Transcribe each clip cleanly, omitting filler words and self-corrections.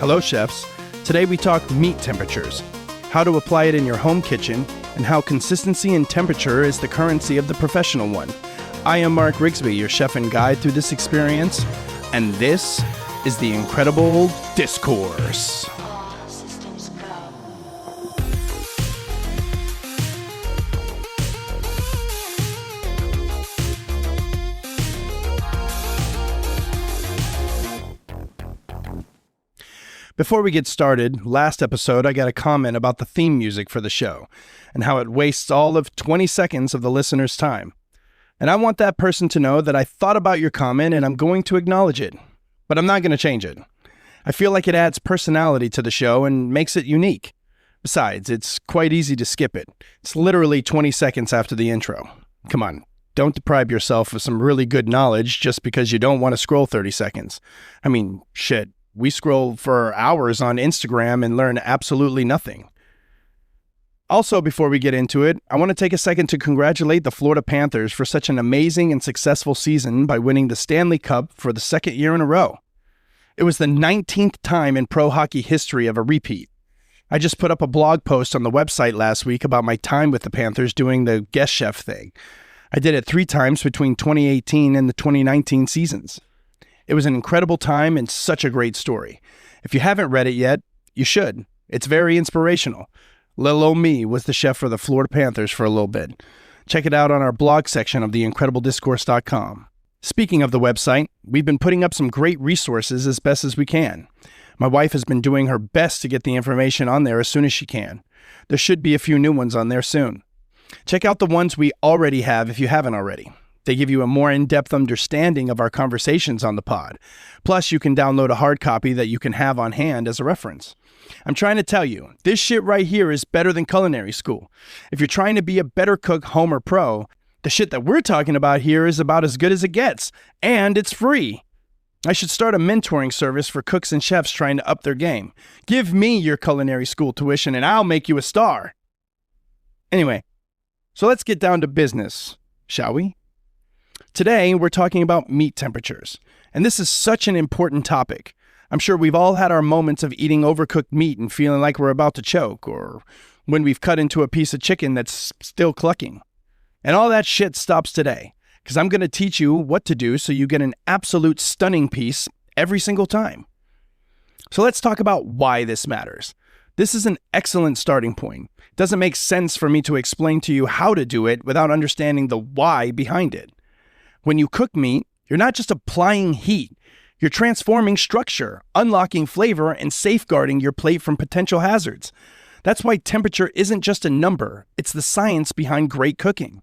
Hello, chefs. Today we talk meat temperatures, how to apply it in your home kitchen, and how consistency and temperature is the currency of the professional one. I am Mark Grigsby, your chef and guide through this experience, and this is the incredible Discourse. Before we get started, last episode I got a comment about the theme music for the show and how it wastes all of 20 seconds of the listener's time. And I want that person to know that I thought about your comment and I'm going to acknowledge it, but I'm not going to change it. I feel like it adds personality to the show and makes it unique. Besides, it's quite easy to skip it. It's literally 20 seconds after the intro. Come on, don't deprive yourself of some really good knowledge just because you don't want to scroll 30 seconds. I mean, shit. We scroll for hours on Instagram and learn absolutely nothing. Also, before we get into it, I want to take a second to congratulate the Florida Panthers for such an amazing and successful season by winning the Stanley Cup for the second year in a row. It was the 19th time in pro hockey history of a repeat. I just put up a blog post on the website last week about my time with the Panthers doing the guest chef thing. I did it 3 times between 2018 and the 2019 seasons. It was an incredible time and such a great story. If you haven't read it yet, you should. It's very inspirational. Little old me was the chef for the Florida Panthers for a little bit. Check it out on our blog section of theincrediblediscourse.com. Speaking of the website, we've been putting up some great resources as best as we can. My wife has been doing her best to get the information on there as soon as she can. There should be a few new ones on there soon. Check out the ones we already have if you haven't already. They give you a more in-depth understanding of our conversations on the pod. Plus, you can download a hard copy that you can have on hand as a reference. I'm trying to tell you, this shit right here is better than culinary school. If you're trying to be a better cook, home, or pro, the shit that we're talking about here is about as good as it gets, and it's free. I should start a mentoring service for cooks and chefs trying to up their game. Give me your culinary school tuition and I'll make you a star. Anyway, so let's get down to business, shall we? Today, we're talking about meat temperatures, and this is such an important topic. I'm sure we've all had our moments of eating overcooked meat and feeling like we're about to choke, or when we've cut into a piece of chicken that's still clucking. And all that shit stops today, because I'm going to teach you what to do so you get an absolute stunning piece every single time. So let's talk about why this matters. This is an excellent starting point. It doesn't make sense for me to explain to you how to do it without understanding the why behind it. When you cook meat, you're not just applying heat. You're transforming structure, unlocking flavor, and safeguarding your plate from potential hazards. That's why temperature isn't just a number. It's the science behind great cooking.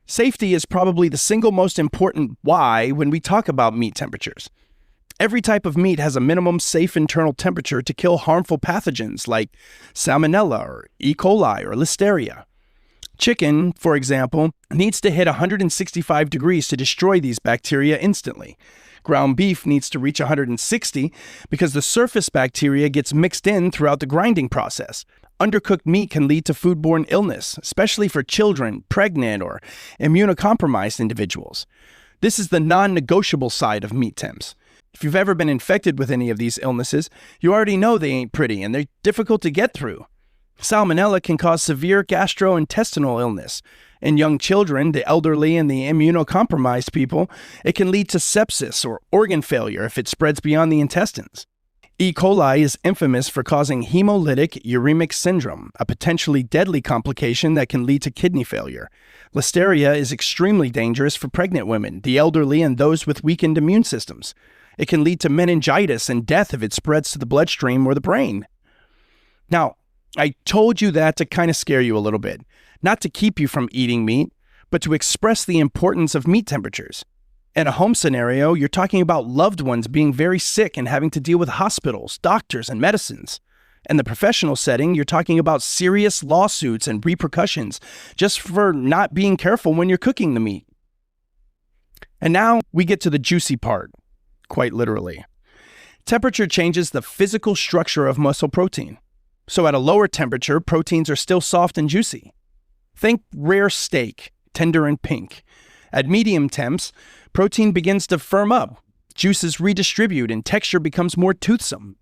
Safety is probably the single most important why when we talk about meat temperatures. Every type of meat has a minimum safe internal temperature to kill harmful pathogens like Salmonella or E. coli or Listeria. Chicken, for example, needs to hit 165 degrees to destroy these bacteria instantly. Ground beef needs to reach 160 because the surface bacteria gets mixed in throughout the grinding process. Undercooked meat can lead to foodborne illness, especially for children, pregnant, or immunocompromised individuals. This is the non-negotiable side of meat temps. If you've ever been infected with any of these illnesses, you already know they ain't pretty and they're difficult to get through. Salmonella can cause severe gastrointestinal illness. In young children, the elderly, and the immunocompromised people, it can lead to sepsis or organ failure if it spreads beyond the intestines. E. coli is infamous for causing hemolytic uremic syndrome, a potentially deadly complication that can lead to kidney failure. Listeria is extremely dangerous for pregnant women, the elderly, and those with weakened immune systems. It can lead to meningitis and death if it spreads to the bloodstream or the brain. Now, I told you that to kind of scare you a little bit, not to keep you from eating meat, but to express the importance of meat temperatures. In a home scenario, you're talking about loved ones being very sick and having to deal with hospitals, doctors, and medicines. In the professional setting, you're talking about serious lawsuits and repercussions just for not being careful when you're cooking the meat. And now we get to the juicy part, quite literally. Temperature changes the physical structure of muscle protein. So at a lower temperature, proteins are still soft and juicy. Think rare steak, tender and pink. At medium temps, protein begins to firm up, juices redistribute, and texture becomes more toothsome.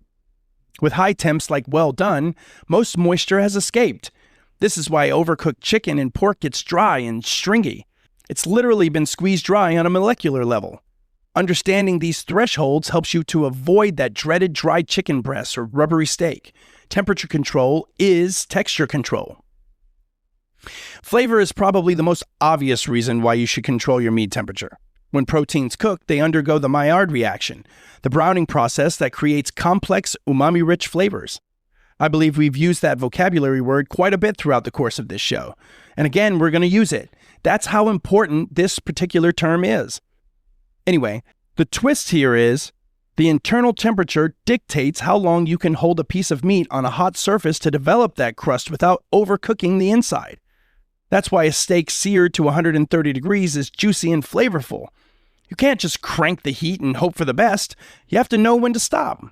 With high temps like well done, most moisture has escaped. This is why overcooked chicken and pork gets dry and stringy. It's literally been squeezed dry on a molecular level. Understanding these thresholds helps you to avoid that dreaded dry chicken breast or rubbery steak. Temperature control is texture control. Flavor is probably the most obvious reason why you should control your meat temperature. When proteins cook, they undergo the Maillard reaction, the browning process that creates complex, umami-rich flavors. I believe we've used that vocabulary word quite a bit throughout the course of this show. And again, we're going to use it. That's how important this particular term is. Anyway, the twist here is the internal temperature dictates how long you can hold a piece of meat on a hot surface to develop that crust without overcooking the inside. That's why a steak seared to 130 degrees is juicy and flavorful. You can't just crank the heat and hope for the best. You have to know when to stop.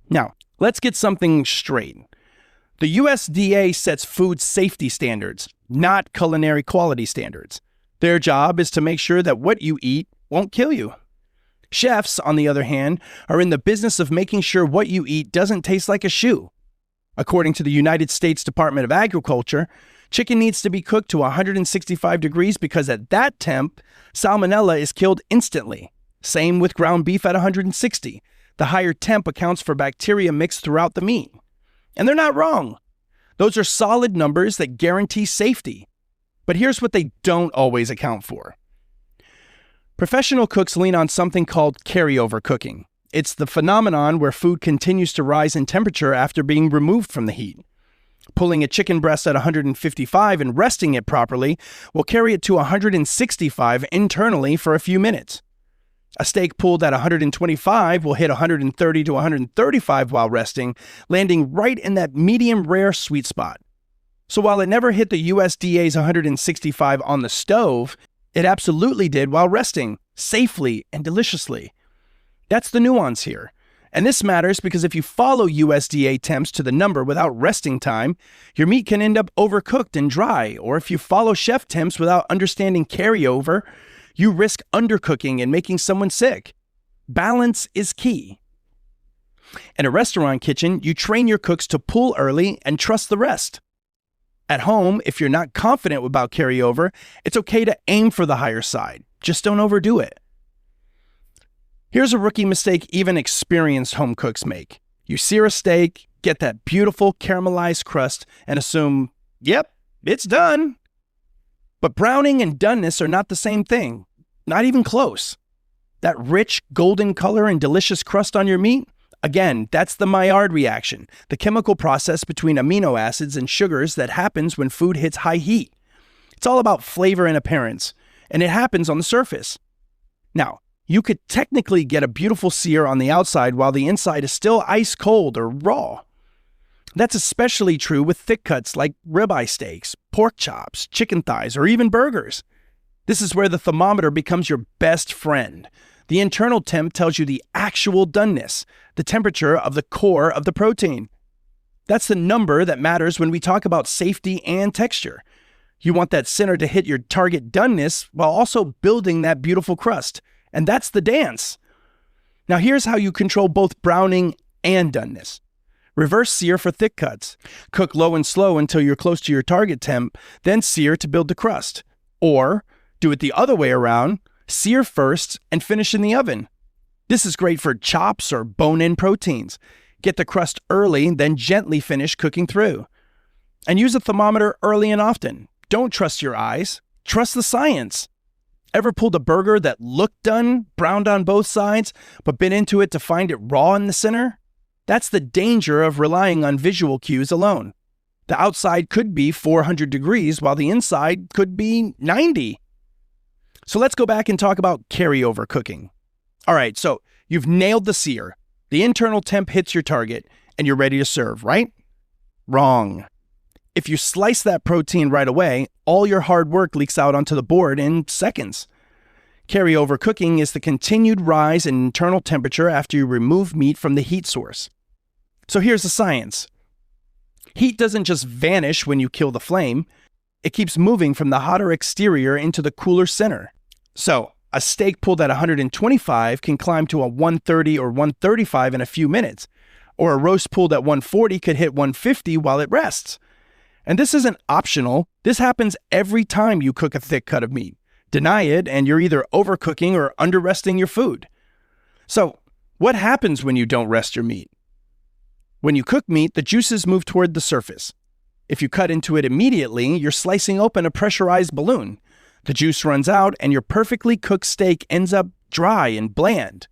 Now, let's get something straight. The USDA sets food safety standards, not culinary quality standards. Their job is to make sure that what you eat won't kill you. Chefs, on the other hand, are in the business of making sure what you eat doesn't taste like a shoe. According to the United States Department of Agriculture, chicken needs to be cooked to 165 degrees because at that temp, Salmonella is killed instantly. Same with ground beef at 160. The higher temp accounts for bacteria mixed throughout the meat. And they're not wrong. Those are solid numbers that guarantee safety. But here's what they don't always account for. Professional cooks lean on something called carryover cooking. It's the phenomenon where food continues to rise in temperature after being removed from the heat. Pulling a chicken breast at 155 and resting it properly will carry it to 165 internally for a few minutes. A steak pulled at 125 will hit 130 to 135 while resting, landing right in that medium rare sweet spot. So while it never hit the USDA's 165 on the stove, it absolutely did while resting, safely and deliciously. That's the nuance here. And this matters because if you follow USDA temps to the number without resting time, your meat can end up overcooked and dry, or if you follow chef temps without understanding carryover, you risk undercooking and making someone sick. Balance is key. In a restaurant kitchen, you train your cooks to pull early and trust the rest. At home, if you're not confident about carryover, it's okay to aim for the higher side. Just don't overdo it. Here's a rookie mistake even experienced home cooks make. You sear a steak, get that beautiful caramelized crust, and assume, yep, it's done. But browning and doneness are not the same thing. Not even close. That rich, golden color and delicious crust on your meat? Again, that's the Maillard reaction, the chemical process between amino acids and sugars that happens when food hits high heat. It's all about flavor and appearance, and it happens on the surface. Now, you could technically get a beautiful sear on the outside while the inside is still ice cold or raw. That's especially true with thick cuts like ribeye steaks, pork chops, chicken thighs, or even burgers. This is where the thermometer becomes your best friend. The internal temp tells you the actual doneness, the temperature of the core of the protein. That's the number that matters when we talk about safety and texture. You want that center to hit your target doneness while also building that beautiful crust. And that's the dance. Now here's how you control both browning and doneness. Reverse sear for thick cuts. Cook low and slow until you're close to your target temp, then sear to build the crust. Or do it the other way around, sear first and finish in the oven. This is great for chops or bone-in proteins. Get the crust early, then gently finish cooking through. And use a thermometer early and often. Don't trust your eyes. Trust the science. Ever pulled a burger that looked done, browned on both sides, but bit into it to find it raw in the center? That's the danger of relying on visual cues alone. The outside could be 400 degrees while the inside could be 90. So let's go back and talk about carryover cooking. All right, so you've nailed the sear. The internal temp hits your target, and you're ready to serve, right? Wrong. If you slice that protein right away, all your hard work leaks out onto the board in seconds. Carryover cooking is the continued rise in internal temperature after you remove meat from the heat source. So here's the science. Heat doesn't just vanish when you kill the flame. It keeps moving from the hotter exterior into the cooler center. So a steak pulled at 125 can climb to a 130 or 135 in a few minutes. or a roast pulled at 140 could hit 150 while it rests. And this isn't optional. This happens every time you cook a thick cut of meat. Deny it, and you're either overcooking or under-resting your food. So, what happens when you don't rest your meat? When you cook meat, the juices move toward the surface. If you cut into it immediately, you're slicing open a pressurized balloon. The juice runs out, and your perfectly cooked steak ends up dry and bland.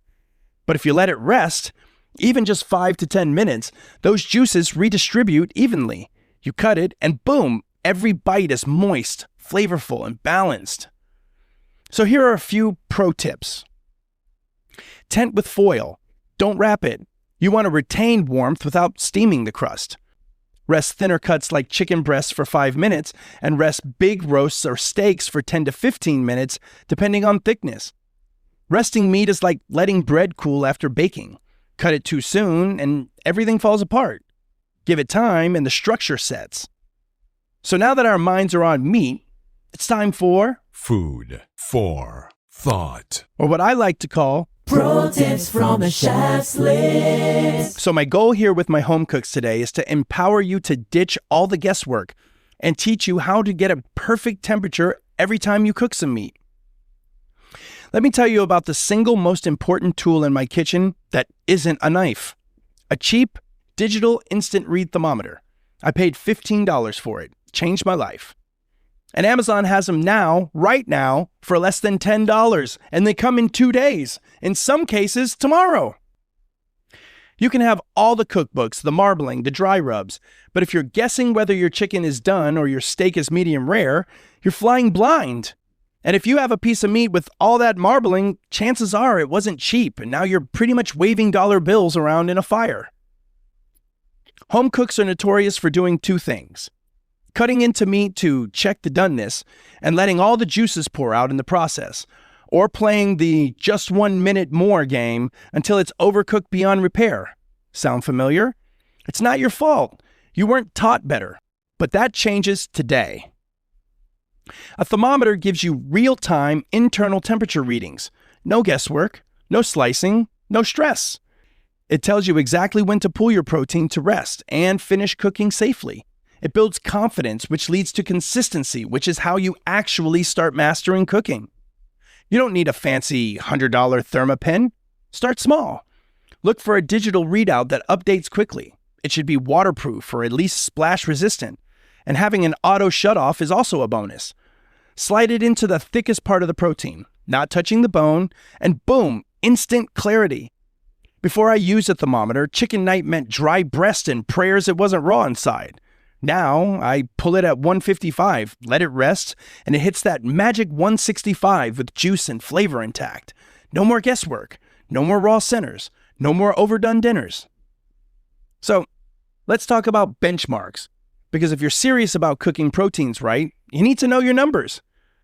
But if you let it rest, even just 5 to 10 minutes, those juices redistribute evenly. You cut it, and boom, every bite is moist, flavorful, and balanced. So here are a few pro tips. Tent with foil. Don't wrap it. You want to retain warmth without steaming the crust. Rest thinner cuts like chicken breasts for 5 minutes, and rest big roasts or steaks for 10 to 15 minutes, depending on thickness. Resting meat is like letting bread cool after baking. Cut it too soon, and everything falls apart. Give it time, and the structure sets. So now that our minds are on meat, it's time for Food for Thought. Or what I like to call Pro tips from the chef's list. So my goal here with my home cooks today is to empower you to ditch all the guesswork and teach you how to get a perfect temperature every time you cook some meat. Let me tell you about the single most important tool in my kitchen that isn't a knife. A cheap digital instant read thermometer. I paid $15 for it. Changed my life. And Amazon has them now, right now, for less than $10, and they come in 2 days, in some cases tomorrow. You can have all the cookbooks, the marbling, the dry rubs, but if you're guessing whether your chicken is done or your steak is medium rare, you're flying blind. And if you have a piece of meat with all that marbling, chances are it wasn't cheap, and now you're pretty much waving dollar bills around in a fire. Home cooks are notorious for doing two things: cutting into meat to check the doneness and letting all the juices pour out in the process, or playing the just 1 minute more game until it's overcooked beyond repair. Sound familiar? It's not your fault. You weren't taught better, but that changes today. A thermometer gives you real-time internal temperature readings. No guesswork, no slicing, no stress. It tells you exactly when to pull your protein to rest and finish cooking safely. It builds confidence, which leads to consistency, which is how you actually start mastering cooking. You don't need a fancy $100 Thermopen. Start small. Look for a digital readout that updates quickly. It should be waterproof or at least splash resistant. And having an auto shutoff is also a bonus. Slide it into the thickest part of the protein, not touching the bone, and boom, instant clarity. Before I used a thermometer, chicken night meant dry breast and prayers it wasn't raw inside. Now, I pull it at 155, let it rest, and it hits that magic 165 with juice and flavor intact. No more guesswork, no more raw centers, no more overdone dinners. So, let's talk about benchmarks. Because if you're serious about cooking proteins right, you need to know your numbers.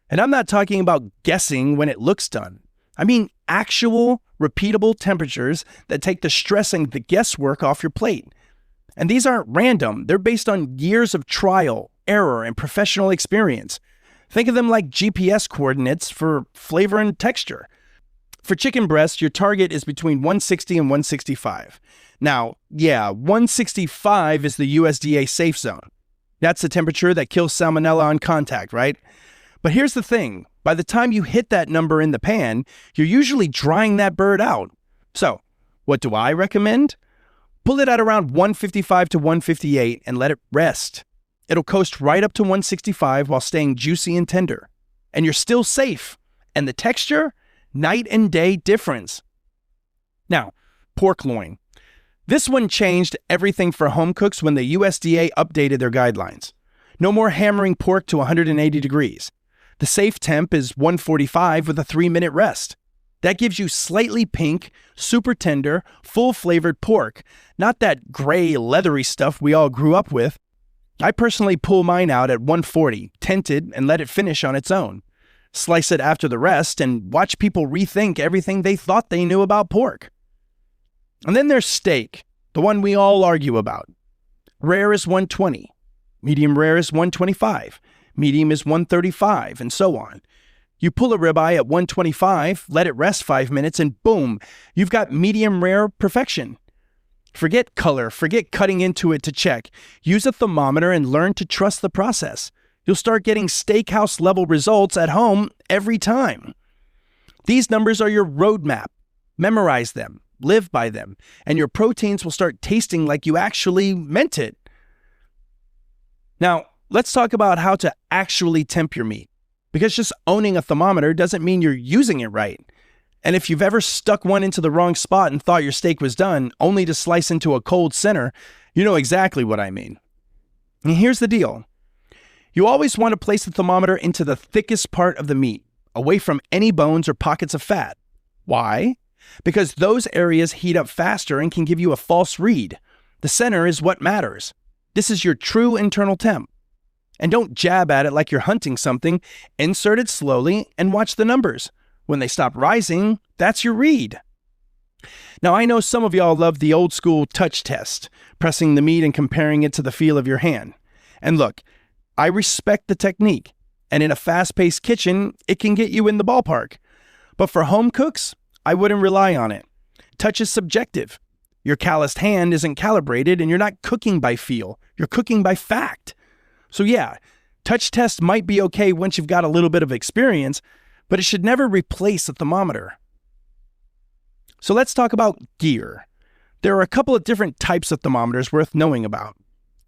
And I'm not talking about guessing when it looks done. I mean actual, repeatable temperatures that take the stress and the guesswork off your plate. And these aren't random. They're based on years of trial, error, and professional experience. Think of them like GPS coordinates for flavor and texture. For chicken breast, your target is between 160 and 165. Now, 165 is the USDA safe zone. That's the temperature that kills Salmonella on contact, right? But here's the thing. By the time you hit that number in the pan, you're usually drying that bird out. So, what do I recommend? Pull it at around 155 to 158 and let it rest. It'll coast right up to 165 while staying juicy and tender. And you're still safe. And the texture? Night and day difference. Now, pork loin. This one changed everything for home cooks when the USDA updated their guidelines. No more hammering pork to 180 degrees. The safe temp is 145 with a 3-minute rest. That gives you slightly pink, super tender, full-flavored pork, not that gray, leathery stuff we all grew up with. I personally pull mine out at 140, tented, and let it finish on its own. Slice it after the rest and watch people rethink everything they thought they knew about pork. And then there's steak, the one we all argue about. Rare is 120, medium rare is 125, medium is 135, and so on. You pull a ribeye at 125, let it rest 5 minutes, and boom, you've got medium rare perfection. Forget color, forget cutting into it to check. Use a thermometer and learn to trust the process. You'll start getting steakhouse level results at home every time. These numbers are your roadmap. Memorize them, live by them, and your proteins will start tasting like you actually meant it. Now, let's talk about how to actually temp your meat, because just owning a thermometer doesn't mean you're using it right. And if you've ever stuck one into the wrong spot and thought your steak was done, only to slice into a cold center, you know exactly what I mean. And here's the deal. You always want to place the thermometer into the thickest part of the meat, away from any bones or pockets of fat. Why? Because those areas heat up faster and can give you a false read. The center is what matters. This is your true internal temp. And don't jab at it like you're hunting something. Insert it slowly and watch the numbers. When they stop rising, that's your read. Now, I know some of y'all love the old school touch test, pressing the meat and comparing it to the feel of your hand. And look, I respect the technique, and in a fast-paced kitchen, it can get you in the ballpark. But for home cooks, I wouldn't rely on it. Touch is subjective. Your calloused hand isn't calibrated, and you're not cooking by feel. You're cooking by fact. So yeah, touch test might be okay once you've got a little bit of experience, but it should never replace a thermometer. So let's talk about gear. There are a couple of different types of thermometers worth knowing about.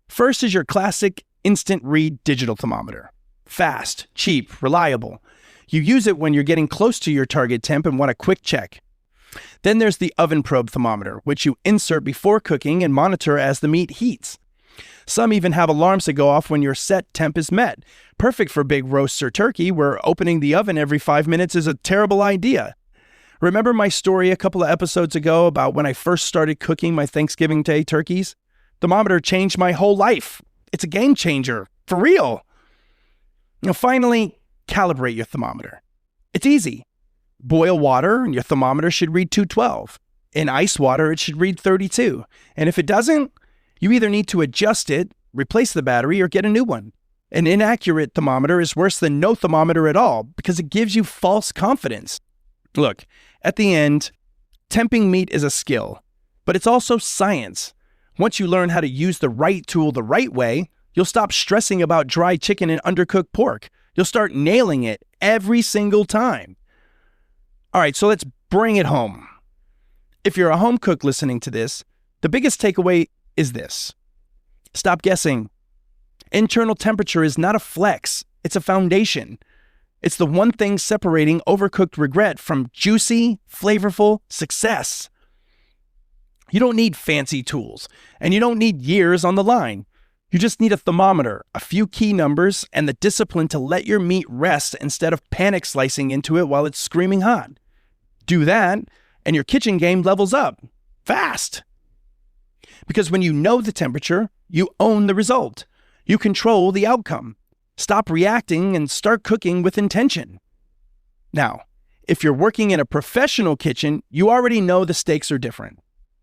First is your classic instant read digital thermometer. Fast, cheap, reliable. You use it when you're getting close to your target temp and want a quick check. Then there's the oven probe thermometer, which you insert before cooking and monitor as the meat heats. Some even have alarms that go off when your set temp is met. Perfect for big roasts or turkey, where opening the oven every 5 minutes is a terrible idea. Remember my story a couple of episodes ago about when I first started cooking my Thanksgiving Day turkeys? Thermometer changed my whole life. It's a game changer, for real. Now, finally, calibrate your thermometer. It's easy. Boil water and your thermometer should read 212. In ice water, it should read 32. And if it doesn't, you either need to adjust it, replace the battery, or get a new one. An inaccurate thermometer is worse than no thermometer at all because it gives you false confidence. Look, at the end, temping meat is a skill, but it's also science. Once you learn how to use the right tool the right way, you'll stop stressing about dry chicken and undercooked pork. You'll start nailing it every single time. All right, so let's bring it home. If you're a home cook listening to this, the biggest takeaway is this. Stop guessing. Internal temperature is not a flex. It's a foundation. It's the one thing separating overcooked regret from juicy, flavorful success. You don't need fancy tools, and you don't need years on the line. You just need a thermometer, a few key numbers, and the discipline to let your meat rest instead of panic slicing into it while it's screaming hot. Do that, and your kitchen game levels up. Fast! Because when you know the temperature, you own the result. You control the outcome. Stop reacting and start cooking with intention. Now, if you're working in a professional kitchen, you already know the stakes are different.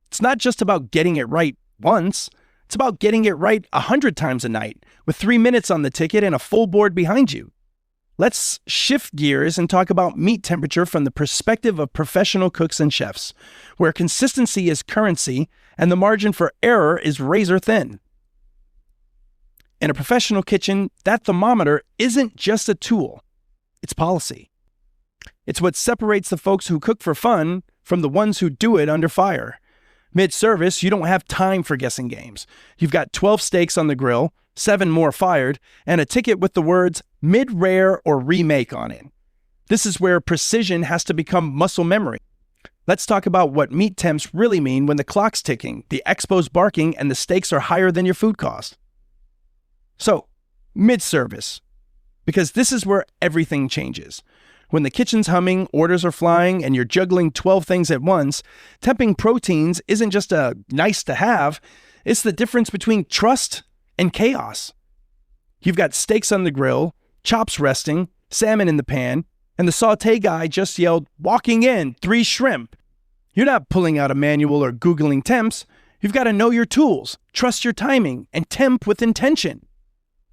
It's not just about getting it right once. It's about getting it right 100 times a night, with 3 minutes on the ticket and a full board behind you. Let's shift gears and talk about meat temperature from the perspective of professional cooks and chefs, where consistency is currency and the margin for error is razor thin. In a professional kitchen, that thermometer isn't just a tool. It's policy. It's what separates the folks who cook for fun from the ones who do it under fire. Mid-service, you don't have time for guessing games. You've got 12 steaks on the grill, 7 more fired, and a ticket with the words mid-rare or remake on it. This is where precision has to become muscle memory. Let's talk about what meat temps really mean when the clock's ticking, the expo's barking, and the stakes are higher than your food cost. So, mid-service, because this is where everything changes. When the kitchen's humming, orders are flying, and you're juggling 12 things at once, temping proteins isn't just a nice to have, it's the difference between trust and chaos. You've got steaks on the grill, chops resting, salmon in the pan, and the sauté guy just yelled, "Walking in, 3 shrimp." You're not pulling out a manual or Googling temps. You've got to know your tools, trust your timing, and temp with intention.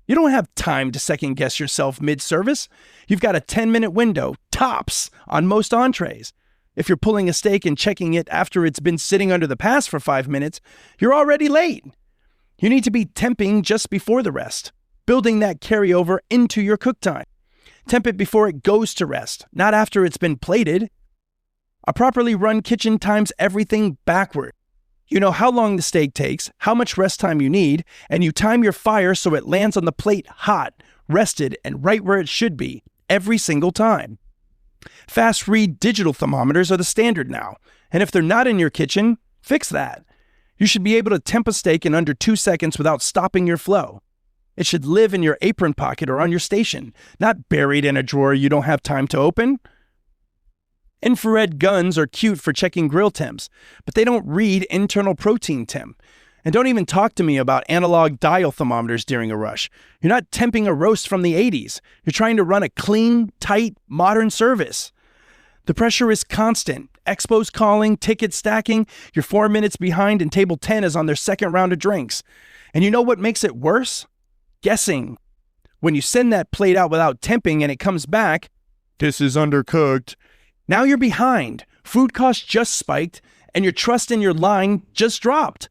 You don't have time to second guess yourself mid-service. You've got a 10-minute window, tops, on most entrees. If you're pulling a steak and checking it after it's been sitting under the pass for 5 minutes, you're already late. You need to be temping just before the rest, building that carryover into your cook time. Temp it before it goes to rest, not after it's been plated. A properly run kitchen times everything backward. You know how long the steak takes, how much rest time you need, and you time your fire so it lands on the plate hot, rested, and right where it should be, every single time. Fast read digital thermometers are the standard now, and if they're not in your kitchen, fix that. You should be able to temp a steak in under 2 seconds without stopping your flow. It should live in your apron pocket or on your station, not buried in a drawer you don't have time to open. Infrared guns are cute for checking grill temps, but they don't read internal protein temp. And don't even talk to me about analog dial thermometers during a rush. You're not temping a roast from the 80s. You're trying to run a clean, tight, modern service. The pressure is constant. Expos calling, tickets stacking. You're 4 minutes behind and table 10 is on their second round of drinks. And you know what makes it worse? Guessing. When you send that plate out without temping and it comes back, "This is undercooked." Now you're behind. Food costs just spiked and your trust in your line just dropped.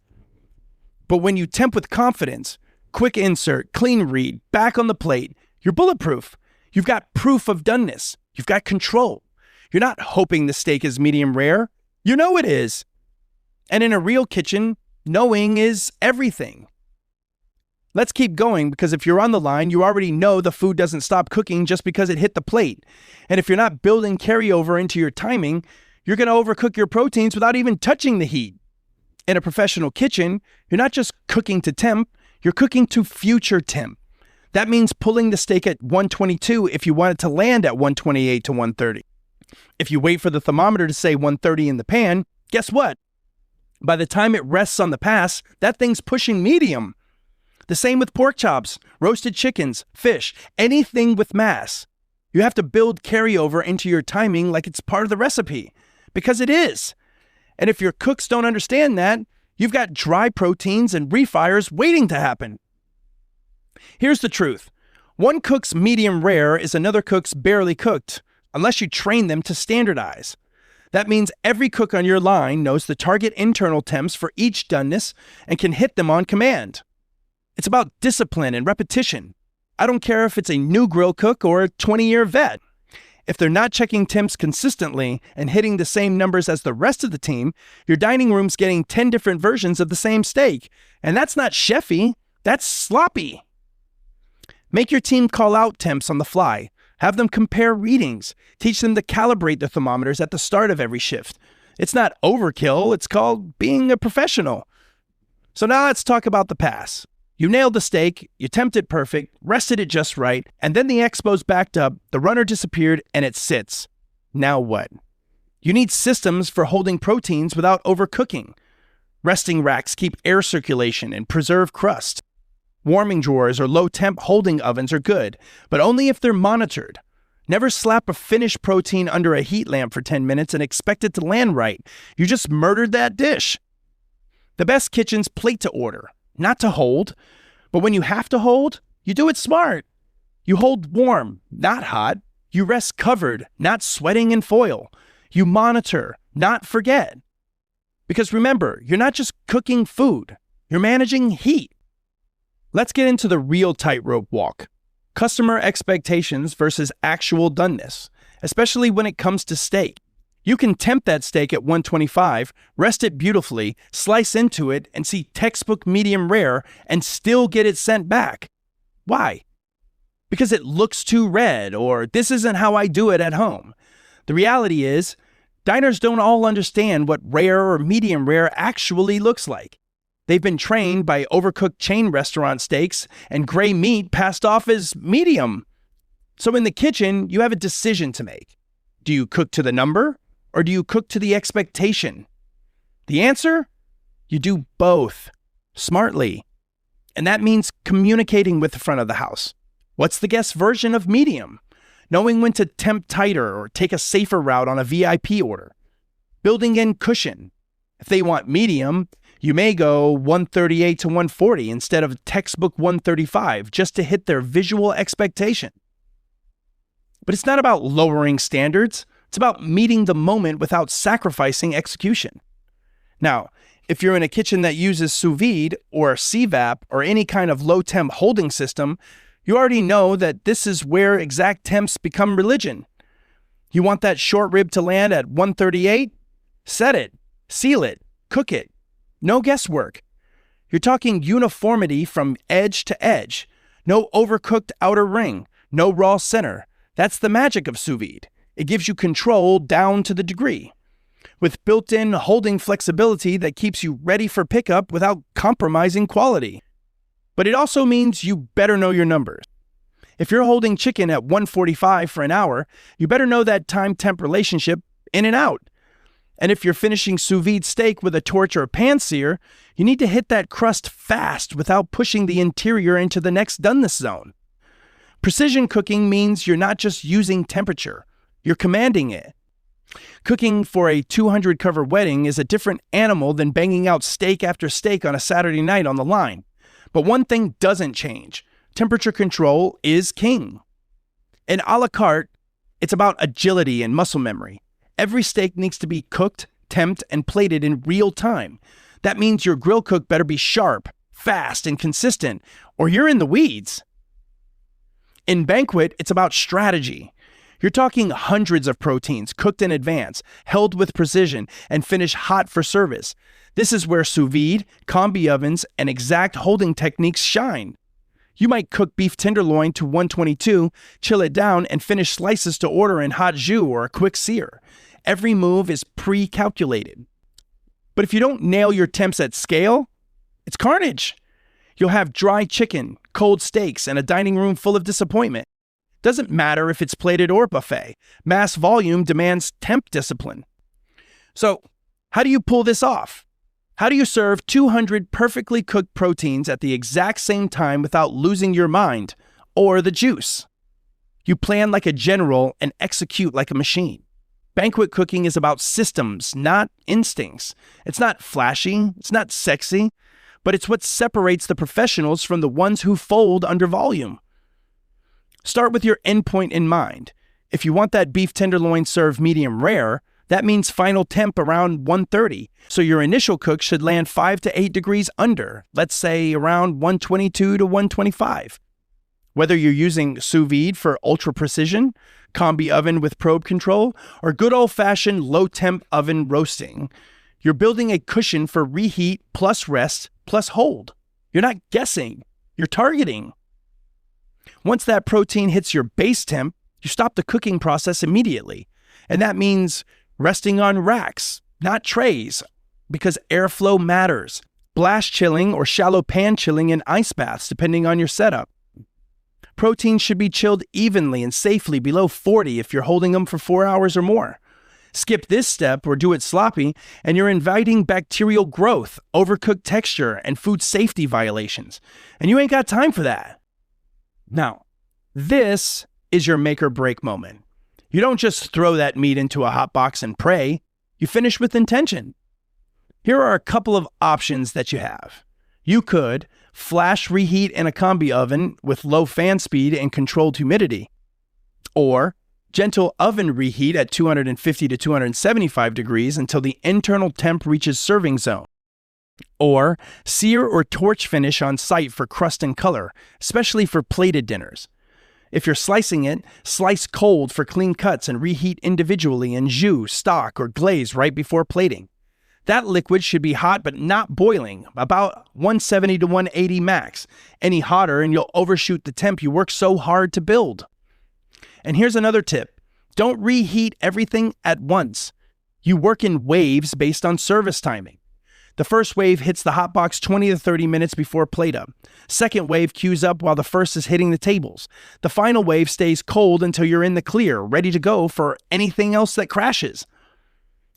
But when you temp with confidence, quick insert, clean read, back on the plate, you're bulletproof. You've got proof of doneness. You've got control. You're not hoping the steak is medium rare. You know it is. And in a real kitchen, knowing is everything. Let's keep going, because if you're on the line, you already know the food doesn't stop cooking just because it hit the plate. And if you're not building carryover into your timing, you're going to overcook your proteins without even touching the heat. In a professional kitchen, you're not just cooking to temp, you're cooking to future temp. That means pulling the steak at 122 if you want it to land at 128 to 130. If you wait for the thermometer to say 130 in the pan, guess what? By the time it rests on the pass, that thing's pushing medium. The same with pork chops, roasted chickens, fish, anything with mass. You have to build carryover into your timing like it's part of the recipe, because it is. And if your cooks don't understand that, you've got dry proteins and refires waiting to happen. Here's the truth. One cook's medium rare is another cook's barely cooked, unless you train them to standardize. That means every cook on your line knows the target internal temps for each doneness and can hit them on command. It's about discipline and repetition. I don't care if it's a new grill cook or a 20-year vet. If they're not checking temps consistently and hitting the same numbers as the rest of the team, your dining room's getting 10 different versions of the same steak. And that's not chefy, that's sloppy. Make your team call out temps on the fly. Have them compare readings. Teach them to calibrate the thermometers at the start of every shift. It's not overkill, it's called being a professional. So now let's talk about the pass. You nailed the steak, you temped it perfect, rested it just right, and then the expos backed up, the runner disappeared, and it sits. Now what? You need systems for holding proteins without overcooking. Resting racks keep air circulation and preserve crust. Warming drawers or low-temp holding ovens are good, but only if they're monitored. Never slap a finished protein under a heat lamp for 10 minutes and expect it to land right. You just murdered that dish. The best kitchens plate to order, not to hold. But when you have to hold, you do it smart. You hold warm, not hot. You rest covered, not sweating in foil. You monitor, not forget. Because remember, you're not just cooking food, you're managing heat. Let's get into the real tightrope walk. Customer expectations versus actual doneness, especially when it comes to steak. You can temp that steak at 125, rest it beautifully, slice into it, and see textbook medium rare and still get it sent back. Why? Because it looks too red, or this isn't how I do it at home. The reality is, diners don't all understand what rare or medium rare actually looks like. They've been trained by overcooked chain restaurant steaks and gray meat passed off as medium. So in the kitchen, you have a decision to make. Do you cook to the number? Or do you cook to the expectation? The answer? You do both, smartly. And that means communicating with the front of the house. What's the guest version of medium? Knowing when to temp tighter or take a safer route on a VIP order. Building in cushion. If they want medium, you may go 138 to 140 instead of textbook 135 just to hit their visual expectation. But it's not about lowering standards. It's about meeting the moment without sacrificing execution. Now, if you're in a kitchen that uses sous vide or CVAP or any kind of low temp holding system, you already know that this is where exact temps become religion. You want that short rib to land at 138? Set it, seal it, cook it. No guesswork. You're talking uniformity from edge to edge. No overcooked outer ring, no raw center. That's the magic of sous vide. It gives you control down to the degree, with built-in holding flexibility that keeps you ready for pickup without compromising quality. But it also means you better know your numbers. If you're holding chicken at 145 for an hour, you better know that time-temp relationship in and out. And if you're finishing sous vide steak with a torch or a pan sear, you need to hit that crust fast without pushing the interior into the next doneness zone. Precision cooking means you're not just using temperature, you're commanding it. Cooking for a 200-cover wedding is a different animal than banging out steak after steak on a Saturday night on the line. But one thing doesn't change. Temperature control is king. In a la carte, it's about agility and muscle memory. Every steak needs to be cooked, temped, and plated in real time. That means your grill cook better be sharp, fast, and consistent, or you're in the weeds. In banquet, it's about strategy. You're talking hundreds of proteins cooked in advance, held with precision, and finished hot for service. This is where sous vide, combi ovens, and exact holding techniques shine. You might cook beef tenderloin to 122, chill it down, and finish slices to order in hot jus or a quick sear. Every move is pre-calculated. But if you don't nail your temps at scale, it's carnage. You'll have dry chicken, cold steaks, and a dining room full of disappointment. Doesn't matter if it's plated or buffet. Mass volume demands temp discipline. So, how do you pull this off? How do you serve 200 perfectly cooked proteins at the exact same time without losing your mind or the juice? You plan like a general and execute like a machine. Banquet cooking is about systems, not instincts. It's not flashy, it's not sexy, but it's what separates the professionals from the ones who fold under volume. Start with your endpoint in mind. If you want that beef tenderloin served medium rare, that means final temp around 130. So your initial cook should land 5 to 8 degrees under, let's say around 122 to 125. Whether you're using sous vide for ultra precision, combi oven with probe control, or good old-fashioned low-temp oven roasting, you're building a cushion for reheat plus rest plus hold. You're not guessing, you're targeting. Once that protein hits your base temp, you stop the cooking process immediately. And that means resting on racks, not trays, because airflow matters. Blast chilling or shallow pan chilling in ice baths, depending on your setup. Proteins should be chilled evenly and safely below 40 if you're holding them for 4 hours or more. Skip this step or do it sloppy, and you're inviting bacterial growth, overcooked texture, and food safety violations. And you ain't got time for that. Now, this is your make or break moment. You don't just throw that meat into a hot box and pray. You finish with intention. Here are a couple of options that you have. You could flash reheat in a combi oven with low fan speed and controlled humidity, or gentle oven reheat at 250 to 275 degrees until the internal temp reaches serving zone, or sear or torch finish on site for crust and color, especially for plated dinners. If you're slicing it, slice cold for clean cuts and reheat individually in jus, stock, or glaze right before plating. That liquid should be hot but not boiling, about 170 to 180 max. Any hotter and you'll overshoot the temp you worked so hard to build. And here's another tip. Don't reheat everything at once. You work in waves based on service timing. The first wave hits the hot box 20 to 30 minutes before plate up. Second wave queues up while the first is hitting the tables. The final wave stays cold until you're in the clear, ready to go for anything else that crashes.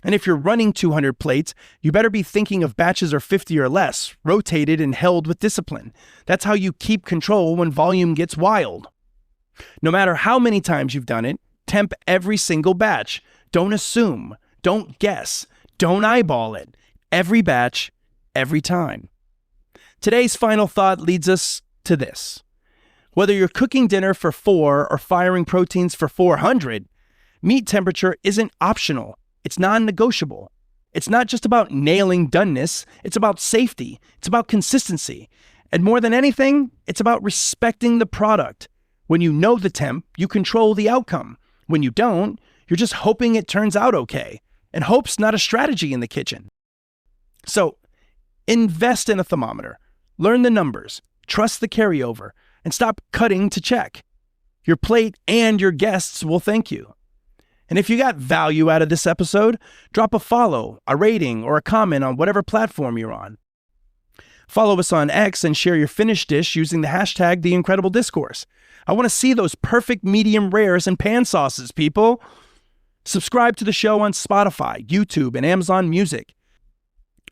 And if you're running 200 plates, you better be thinking of batches of 50 or less, rotated and held with discipline. That's how you keep control when volume gets wild. No matter how many times you've done it, temp every single batch. Don't assume, don't guess, don't eyeball it. Every batch, every time. Today's final thought leads us to this. Whether you're cooking dinner for 4 or firing proteins for 400, Meat temperature isn't optional. It's non-negotiable. It's not just about nailing doneness. It's about safety. It's about consistency. And more than anything, it's about respecting the product. When you know the temp, you control the outcome. When you don't, you're just hoping it turns out okay. And hope's not a strategy in the kitchen. So, invest in a thermometer. Learn the numbers. Trust the carryover. And stop cutting to check. Your plate and your guests will thank you. And if you got value out of this episode, drop a follow, a rating, or a comment on whatever platform you're on. Follow us on X and share your finished dish using the hashtag #TheIncredibleDiscourse. I want to see those perfect medium rares and pan sauces, people. Subscribe to the show on Spotify, YouTube, and Amazon Music.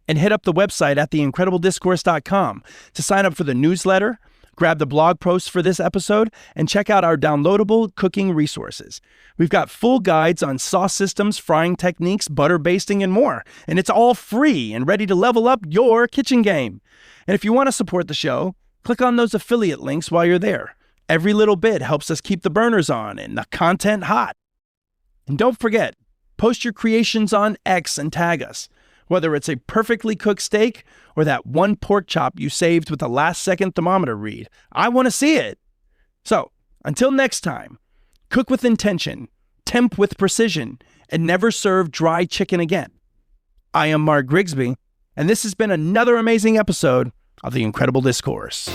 And hit up the website at theincrediblediscourse.com to sign up for the newsletter, grab the blog posts for this episode, and check out our downloadable cooking resources. We've got full guides on sauce systems, frying techniques, butter basting, and more. And it's all free and ready to level up your kitchen game. And if you want to support the show, click on those affiliate links while you're there. Every little bit helps us keep the burners on and the content hot. And don't forget, post your creations on X and tag us. Whether it's a perfectly cooked steak or that one pork chop you saved with a last-second thermometer read, I want to see it. So, until next time, cook with intention, temp with precision, and never serve dry chicken again. I am Mark Grigsby, and this has been another amazing episode of The Incredible Discourse.